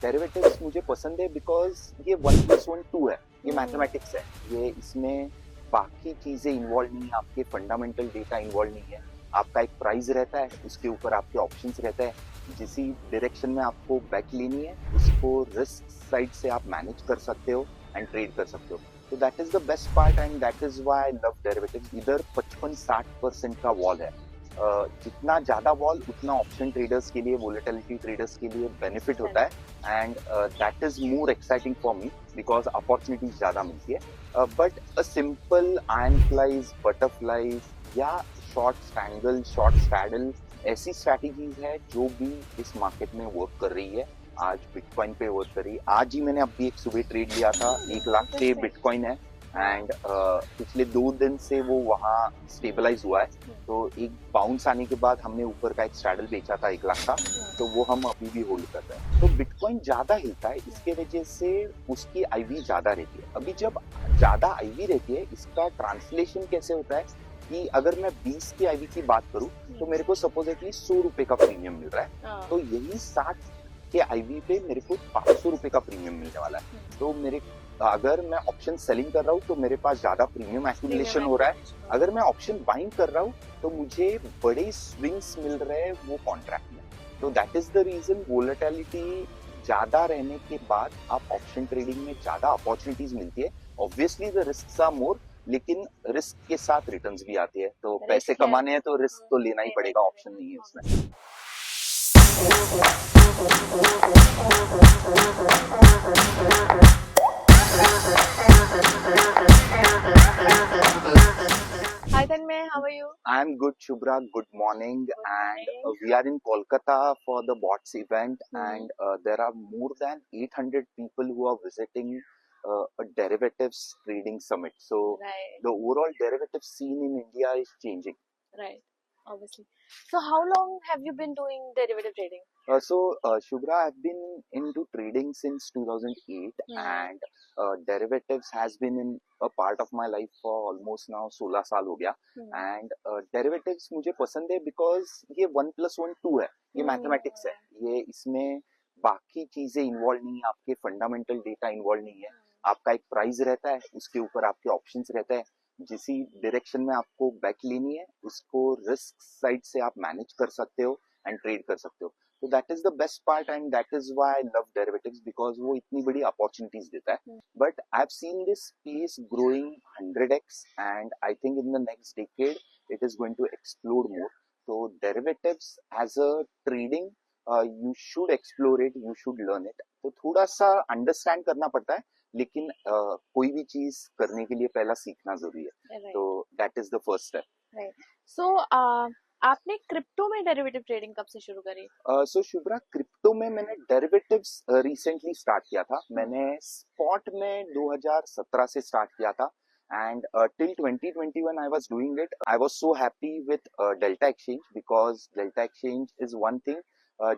Derivatives मुझे पसंद है बिकॉज ये 1+1 2 है, ये मैथमेटिक्स है, ये इसमें बाकी चीजें इन्वॉल्व नहीं है, आपके फंडामेंटल डेटा इन्वॉल्व नहीं है। आपका एक प्राइस रहता है, उसके ऊपर आपके ऑप्शंस रहते हैं, जिस डायरेक्शन में आपको बैक लेनी है उसको रिस्क साइड से आप मैनेज कर सकते हो एंड ट्रेड कर सकते हो। तो that is the best part and that is why I love derivatives. इधर 55-60% का वॉल है। जितना ज्यादा वॉल उतना ऑप्शन ट्रेडर्स के लिए, वोलेटिलिटी ट्रेडर्स के लिए बेनिफिट होता है and that is more exciting for me because opportunities ज्यादा मिलती है। But a simple iron flies, butterflies या शॉर्ट स्ट्रैंगल, शॉर्ट स्ट्रैडल, ऐसी स्ट्रैटेजीज है जो भी इस मार्केट में वर्क कर रही है। आज बिटकॉइन पे वर्क कर रही है। आज ही मैंने अभी एक सुबह ट्रेड लिया था, 1 लाख पे बिटकॉइन है एंड पिछले 2 दिन से वो वहाँ स्टेबलाइज हुआ है। तो एक बाउंस आने के बाद हमने ऊपर का एक स्ट्रैडल बेचा था 1 लाख का, तो वो हम अभी भी होल्ड कर रहे हैं। तो बिटकॉइन ज्यादा हिलता है, इसके वजह से उसकी आईवी ज्यादा रहती है। अभी जब ज्यादा आईवी रहती है, इसका ट्रांसलेशन कैसे होता है कि अगर मैं 20 की आईवी की बात करूं तो मेरे को सपोजिटली 100 रुपए का प्रीमियम मिल रहा है, तो यही 60 के आईवी पे मेरे को 500 रुपए का प्रीमियम मिलने वाला है। तो मेरे अगर मैं ऑप्शन सेलिंग कर रहा हूँ तो मेरे पास ज्यादा प्रीमियम एक्यूमुलेशन हो रहा है। अगर मैं ऑप्शन बाइंग कर रहा हूँ तो मुझे बड़े स्विंग्स मिल रहे हैं वो कॉन्ट्रैक्ट में। तो that is the reason volatility ज्यादा रहने के बाद आप ऑप्शन ट्रेडिंग में ज्यादा अपॉर्चुनिटीज मिलती है। Obviously the risk are more, लेकिन रिस्क के साथ रिटर्न्स भी आती है। तो पैसे कमाने हैं तो रिस्क तो लेना ही पड़ेगा, ऑप्शन नहीं है उसमें। Hi Tanmay, how are you? I'm good, Shubhra. Good morning. And we are in Kolkata for the BOTS event, and there are more than 800 people who are visiting a derivatives trading summit. So the overall derivative scene in India is changing. Right, obviously. So how long have you been doing derivative trading? Shubhra, I've been into trading since 2008, and derivatives has been in a part of my life for almost now 16 साल हो गया। And derivatives मुझे पसंद है because ये 1+1 2 है, ये mathematics है, ये इसमें बाकी चीजें इन्वॉल्व नहीं है, आपके फंडामेंटल डेटा इन्वॉल्व नहीं है। आपका एक प्राइस रहता है, उसके ऊपर आपके ऑप्शंस रहते हैं, जिस डायरेक्शन में आपको बैक लेनी है उसको रिस्क साइड से आप मैनेज कर सकते हो एंड ट्रेड कर सकते हो। तो that is the best part and that is why I love derivatives because वो इतनी बड़ी अपॉर्चुनिटीज देता है। But I have seen this space growing 100x and I think in the next decade it is going to explore more. तो derivatives as a trading you should explore it, you should learn it. तो थोड़ा सा understand करना पड़ता है, लेकिन कोई भी चीज करने के लिए पहला सीखना जरूरी है। तो that is the first step. So आपने क्रिप्टो में डेरिवेटिव ट्रेडिंग कब से शुरू करी? सो शुभ्रा, क्रिप्टो में मैंने डेरिवेटिव्स रिसेंटली स्टार्ट किया था। मैंने स्पॉट में 2017 से स्टार्ट किया था and till 2021 I was doing it. I was so happy with Delta Exchange because Delta Exchange is one thing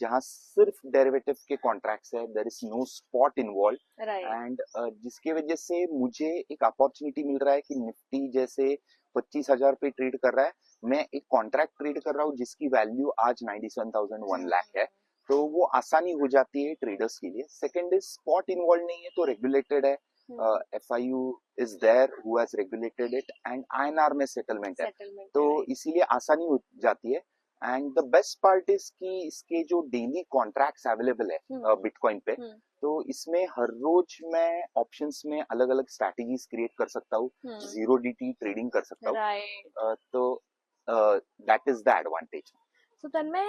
जहाँ सिर्फ डेरिवेटिव के कॉन्ट्रैक्ट्स है, there is no spot involve and जिसकी वजह से मुझे एक अपॉर्चुनिटी मिल रहा है कि निफ्टी जैसे 25,000 पे ट्रेड कर रहा है, मैं एक कॉन्ट्रैक्ट ट्रेड कर रहा हूँ जिसकी वैल्यू आज 97,001 लाख है। तो वो आसानी हो जाती है ट्रेडर्स के लिए। सेकंड इज स्पॉट इन्वॉल्व नहीं है तो रेगुलेटेड है, FIU is there who has regulated it and INR में सेटलमेंट है, तो इसीलिए आसानी हो जाती है। And the best part is कि इसके जो डेली कॉन्ट्रैक्ट्स अवेलेबल है बिटकॉइन पे, तो इसमें हर रोज मैं ऑप्शंस में अलग अलग स्ट्रैटेजीज क्रिएट कर सकता हूँ, 0DT ट्रेडिंग कर सकता हूँ। तो that is the advantage. So Tanmay,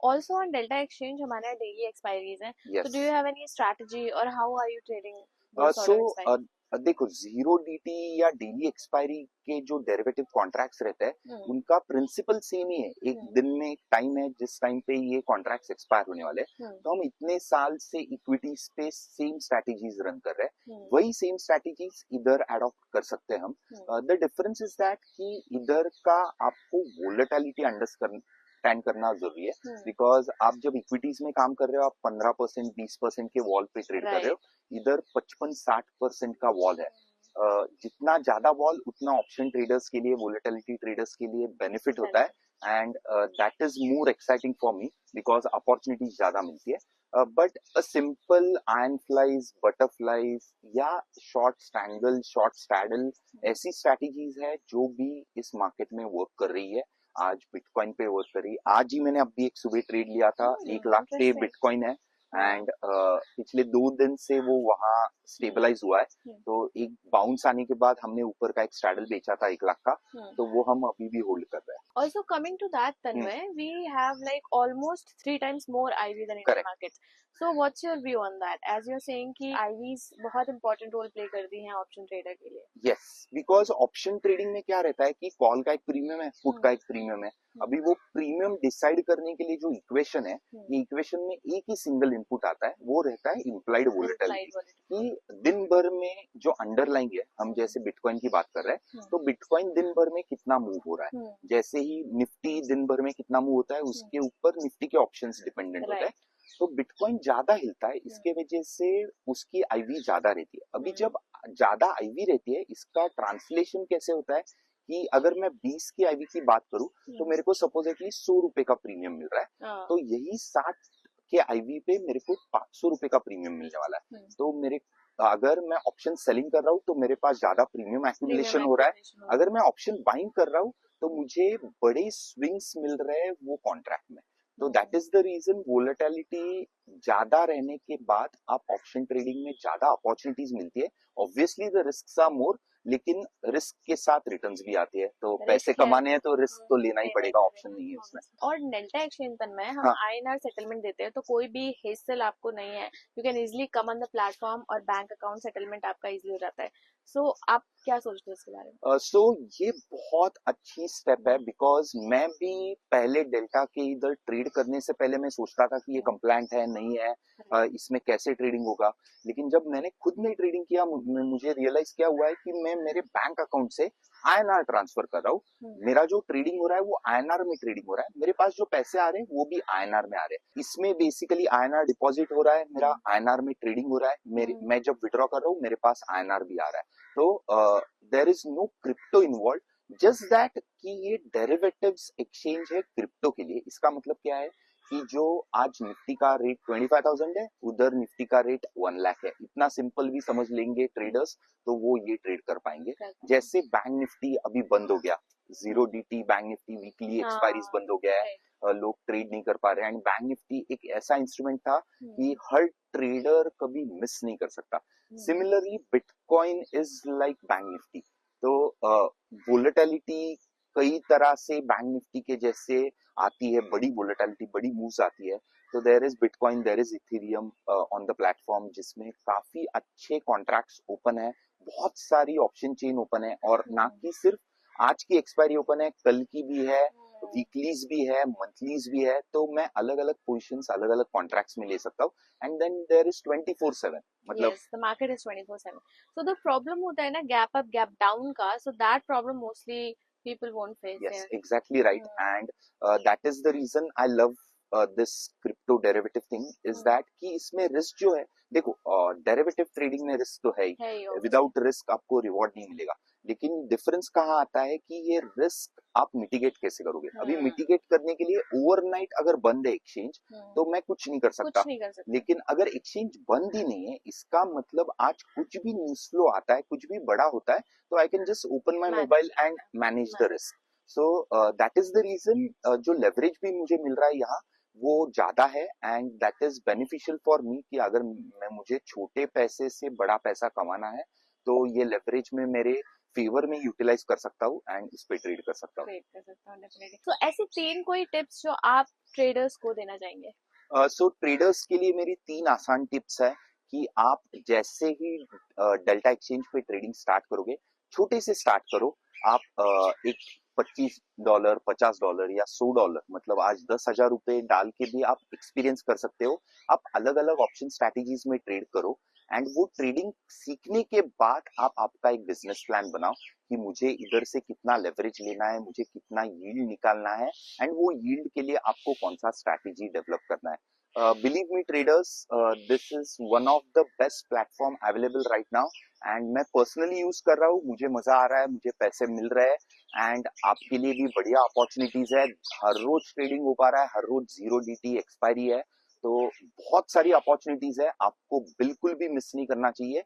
also on Delta Exchange हमारे daily expiries हैं. So do you have any strategy or how are you trading those sort of expiries? देखो, 0DT या डेली एक्सपायरी के जो डेरिवेटिव कॉन्ट्रैक्ट्स रहते हैं उनका principal same ही है। एक दिन में एक टाइम है जिस टाइम पे ये कॉन्ट्रैक्ट्स एक्सपायर होने वाले हैं, तो हम इतने साल से इक्विटीज पे सेम स्ट्रैटेजीज रन कर रहे हैं, वही सेम स्ट्रैटेजीज इधर एडॉप्ट कर सकते हैं हम। द डिफरेंस इज दैट कि इधर का आपको वोलेटिलिटी अंडरस्टैंड करना जरूरी है बिकॉज आप जब इक्विटीज में काम कर रहे हो आप 15% 20% के वॉल पे ट्रेड कर रहे हो, इधर 55-60% का वॉल है। जितना ज्यादा वॉल उतना ऑप्शन ट्रेडर्स के लिए, वोलेटिलिटी ट्रेडर्स के लिए बेनिफिट होता है and that is more exciting for me because opportunities ज्यादा मिलती है। But a simple iron flies, butterflies या शॉर्ट स्टैंगल, शॉर्ट स्टैडल, ऐसी स्ट्रैटेजीज है जो भी इस मार्केट में वर्क कर रही है, आज बिटकॉइन पे वर्क कर रही है। आज ही मैंने अभी एक सुबह ट्रेड लिया था, 1 लाख पे बिटकॉइन है एंड पिछले 2 दिन से वो वहाँ स्टेबलाइज हुआ है। तो एक बाउंस आने के बाद हमने ऊपर का एक स्ट्रैडल बेचा था 1 लाख का, तो वो हम अभी भी होल्ड कर रहे हैं। Also coming to that, Tanmay, we have like almost 3 times more IV than Indian markets. So what's your view on that? As you're saying कि IVs बहुत important role play करती हैं option trader के लिए. Yes, because option trading में क्या रहता है कि कॉल का एक प्रीमियम है, पुट का एक प्रीमियम है। अभी वो प्रीमियम डिसाइड करने के लिए जो इक्वेशन है, ये इक्वेशन में एक ही सिंगल इनपुट आता है, वो रहता है इम्प्लाइड वोलेटिलिटी, कि दिन भर में जो अंडरलाइंग है, हम जैसे बिटकॉइन की बात कर रहे हैं, तो बिटकॉइन दिन भर में कितना मूव हो रहा है, जैसे ही निफ्टी दिन भर में कितना मूव होता है, उसके ऊपर निफ्टी के ऑप्शंस डिपेंडेंट होते हैं। तो बिटकॉइन ज्यादा हिलता है, इसके वजह से उसकी आईवी ज्यादा रहती है। अभी जब ज्यादा आईवी रहती है, इसका ट्रांसलेशन कैसे होता है कि अगर मैं 20 की आईवी की बात करूं, तो मेरे को सपोजिटली 100 रुपए का प्रीमियम मिल रहा है, तो यही 60 के आईवी पे मेरे को 500 रुपए का प्रीमियम मिलने वाला है। तो मेरे अगर मैं ऑप्शन सेलिंग कर रहा हूँ, तो मेरे पास ज्यादा प्रीमियम एक्यूमुलेशन हो रहा है। अगर मैं ऑप्शन बाइंग कर रहा हूँ, तो मुझे बड़े स्विंग्स मिल रहे हैं वो कॉन्ट्रैक्ट में। तो that is the reason, volatility ज्यादा रहने के बाद आप ऑप्शन ट्रेडिंग में ज्यादा अपॉर्चुनिटीज मिलती है। Obviously the risk are more, लेकिन रिस्क के साथ रिटर्न्स भी आते हैं, तो पैसे कमाने हैं तो रिस्क तो लेना ही पड़ेगा, ऑप्शन नहीं है उसमें। और डेल्टा एक्सचेंज में हम INR सेटलमेंट देते हैं, तो कोई भी हेसल आपको नहीं है, you can easily come on the platform और बैंक अकाउंट सेटलमेंट आपका इजिली हो जाता है। सो आप क्या सोचते हो इसके बारे में? सो ये बहुत अच्छी स्टेप है, बिकॉज मैं भी पहले डेल्टा के इधर ट्रेड करने से पहले मैं सोचता था कि ये कंप्लायंट है नहीं है, इसमें कैसे ट्रेडिंग होगा। लेकिन जब मैंने खुद में ट्रेडिंग किया, मुझे रियलाइज क्या हुआ है कि मैं मेरे बैंक अकाउंट से INR ट्रांसफर कर रहा हूँ। मेरा जो ट्रेडिंग हो रहा है वो INR में ट्रेडिंग हो रहा है, मेरे पास जो पैसे आ रहे हैं वो भी INR में आ रहे हैं। इसमें बेसिकली INR डिपॉजिट हो रहा है, मेरा INR में ट्रेडिंग हो रहा है, मैं जब विड्रॉ कर रहा हूँ मेरे पास INR भी आ रहा है। तो there is no crypto involve, just that कि ये डेरिवेटिव्स एक्सचेंज है क्रिप्टो के लिए। इसका मतलब क्या है कि जो आज निफ्टी का रेट 25,000 है, उधर निफ्टी का रेट 1 लाख है। इतना सिंपल भी समझ लेंगे ट्रेडर्स, तो वो ये ट्रेड कर पाएंगे। जैसे बैंक निफ्टी अभी बंद हो गया, 0DT bank Nifty weekly expiries बंद हो गया है, लोग ट्रेड नहीं कर पा रहे हैं। एंड बैंक निफ्टी एक ऐसा इंस्ट्रूमेंट था कि हर ट्रेडर कभी मिस नहीं कर सकता। Similarly bitcoin is like bank Nifty. तो वोलेटिलिटी कई तरह से बैंक निफ्टी के जैसे आती है, बड़ी वोलेटिलिटी, बड़ी मूव्स आती है। तो there is bitcoin, there is Ethereum on the platform, जिसमें काफी अच्छे कॉन्ट्रैक्ट्स ओपन है, बहुत सारी ऑप्शन चेन ओपन है, और ना कि सिर्फ आज की एक्सपायरी ओपन है, कल की भी है, वीकलीज भी है, मंथलीज भी है। तो मैं अलग अलग पोजिशंस, अलग अलग कॉन्ट्रैक्ट्स में ले सकता हूँ। एंड देन देयर इज 24/7, मतलब yes, the market is 24/7. So the problem होता है ना गैप अप गैप डाउन का, so that problem mostly people won't face. Yes, exactly right. And that is the reason I love this crypto derivative thing, is that कि इसमें risk जो है, देखो derivative trading में रिस्क तो है ही, without risk आपको रिवॉर्ड नहीं मिलेगा। लेकिन डिफरेंस कहाँ आता है कि ये रिस्क आप मिटिगेट कैसे करोगे। अभी मिटिगेट करने के लिए ओवरनाइट अगर बंद है एक्सचेंज, तो मैं कुछ नहीं कर सकता। लेकिन अगर एक्सचेंज बंद ही नहीं है, इसका मतलब आज कुछ भी न्यूज फ्लो आता है, कुछ भी बड़ा होता है, तो I can just open my mobile and manage the risk. So that is the reason जो लेवरेज भी मुझे मिल रहा है यहाँ वो ज्यादा है, and that is beneficial for me कि अगर मुझे छोटे पैसे से बड़ा पैसा कमाना है, तो ये लेवरेज में मेरे फेवर में यूटिलाइज कर सकता हूँ एंड इस पे ट्रेड कर सकता हूँ। तो ऐसे 3 कोई टिप्स जो आप ट्रेडर्स को देना चाहेंगे? सो ट्रेडर्स के लिए मेरी 3 आसान टिप्स है कि आप जैसे ही डेल्टा एक्सचेंज पे ट्रेडिंग स्टार्ट करोगे, छोटे से स्टार्ट करो। आप एक $25, $50 या $100, मतलब आज 10,000 रुपए डाल के भी आप एक्सपीरियंस कर सकते हो। आप अलग अलग ऑप्शन स्ट्रैटेजीज में ट्रेड करो, एंड वो ट्रेडिंग सीखने के बाद आप आपका एक बिजनेस प्लान बनाओ कि मुझे इधर से कितना लेवरेज लेना है, मुझे कितना यील्ड निकालना है, एंड वो यील्ड के लिए आपको कौन सा स्ट्रैटेजी डेवलप करना है। Believe me traders, this is one of the best platform available right now, and मैं पर्सनली यूज कर रहा हूँ, मुझे मजा आ रहा है, मुझे पैसे मिल रहे हैं, एंड आपके लिए भी बढ़िया अपॉर्चुनिटीज है। हर रोज ट्रेडिंग हो पा रहा है, हर रोज 0DT एक्सपायरी है, तो बहुत सारी अपॉर्चुनिटीज है, आपको बिल्कुल भी मिस नहीं करना चाहिए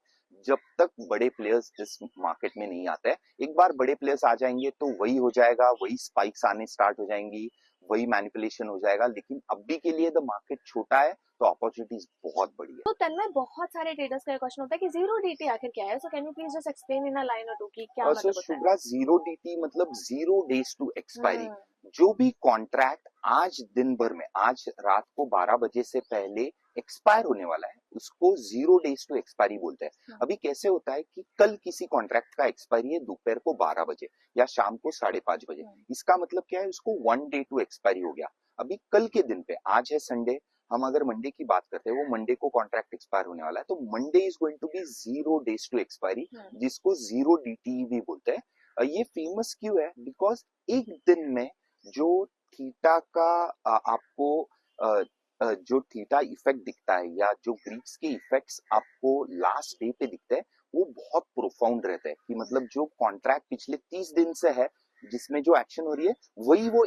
जब तक बड़े प्लेयर्स इस मार्केट में नहीं आते हैं। एक बार बड़े प्लेयर्स आ जाएंगे तो वही हो जाएगा, वही स्पाइक्स आने स्टार्ट हो जाएंगी, वही मैनिपुलेशन हो जाएगा। लेकिन अभी के लिए द मार्केट छोटा है तो अपॉर्चुनिटीज बहुत बड़ी है। तो तन्मय, बहुत सारे ट्रेडर्स का क्वेश्चन होता है कि जीरो डीटी आखिर क्या है, so can you please just explain in a line और टू कि क्या सो मतलब होता है? शुभ्रा, जीरो डीटी मतलब जीरो डेज टू एक्सपायरी। हम्म। जो भी कॉन्ट्रैक्ट आज दिन भर में, आज रात को 12 बजे से पहले एक्सपायर होने वाला है, उसको जीरो डेज टू एक्सपायरी बोलते हैं। अभी कैसे होता है कि कल किसी कॉन्ट्रैक्ट का एक्सपायरी है दोपहर को 12 बजे या शाम को 5:30 बजे, इसका मतलब क्या है, उसको 1 डे टू एक्सपायरी हो गया। अभी कल के दिन पे, आज है संडे, हम अगर मंडे की बात करते हैं, वो मंडे को कॉन्ट्रैक्ट एक्सपायर होने वाला है, तो Monday is going to be zero days to expiry, जिसको जीरो डीटी भी बोलते हैं। ये फेमस क्यों है? बिकॉज एक दिन में जो थीटा का आपको जो थीटा इफेक्ट दिखता है या जो ग्रीक्स के इफेक्ट्स आपको लास्ट डे पे दिखते हैं, वो बहुत प्रोफाउंड रहते हैं। कि मतलब जो कॉन्ट्रैक्ट पिछले 30 दिन से है जिसमें जो एक्शन हो रही है, वही वो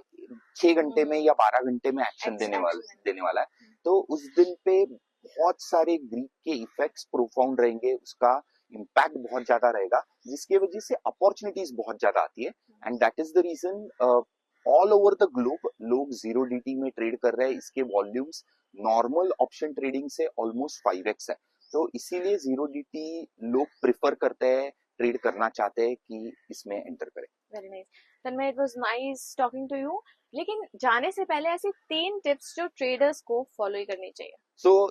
6 घंटे में या 12 घंटे में एक्शन देने वाला है। तो उस दिन पे बहुत सारे ग्रीक के इफेक्ट्स प्रोफाउंड रहेंगे, उसका इम्पैक्ट बहुत ज्यादा रहेगा, जिसकी वजह से अपॉर्चुनिटीज बहुत ज्यादा आती है। And that is the reason all over the globe लोग जीरो डीटी में ट्रेड कर रहे हैं। इसके वॉल्यूम्स नॉर्मल ऑप्शन ट्रेडिंग से ऑलमोस्ट 5x है। तो इसीलिए जीरो डीटी लोग प्रिफर करते हैं, ट्रेड करना चाहते हैं कि इसमें एंटर करें। Very nice Tanmay, it was nice talking to you. लेकिन जाने से पहले ऐसी 3 टिप्स जो ट्रेडर्स को फॉलो ही करनी चाहिए। सो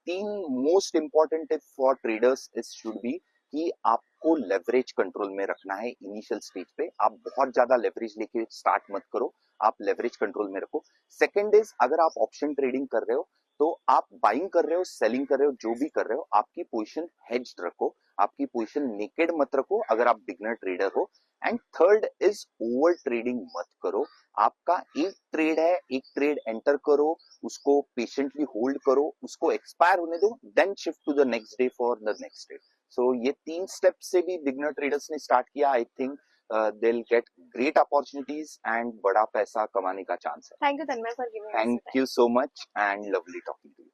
3 most important tip for traders is should be कि आपको लेवरेज कंट्रोल में रखना है। इनिशियल स्टेज पे आप बहुत ज्यादा लेवरेज लेके स्टार्ट मत करो, आप लेवरेज कंट्रोल में रखो। सेकंड इज, अगर आप ऑप्शन ट्रेडिंग कर रहे हो तो आप बाइंग कर रहे हो, सेलिंग कर रहे हो, जो भी कर रहे हो, आपकी पोजीशन हेज्ड रखो, आपकी पोजीशन नेकेड मत रखो अगर आप बिगनर ट्रेडर हो। And third is, over trading मत करो। आपका एक ट्रेड है, एक ट्रेड एंटर करो, उसको पेशेंटली होल्ड करो, उसको एक्सपायर होने दो, then shift to the next day for the next trade. So ये 3 स्टेप से भी बिगनर ट्रेडर्स ने स्टार्ट किया, I think they will get great opportunities and बड़ा पैसा कमाने का चांस है। Thank you Tanmay for giving us thank you so much and lovely talking to you.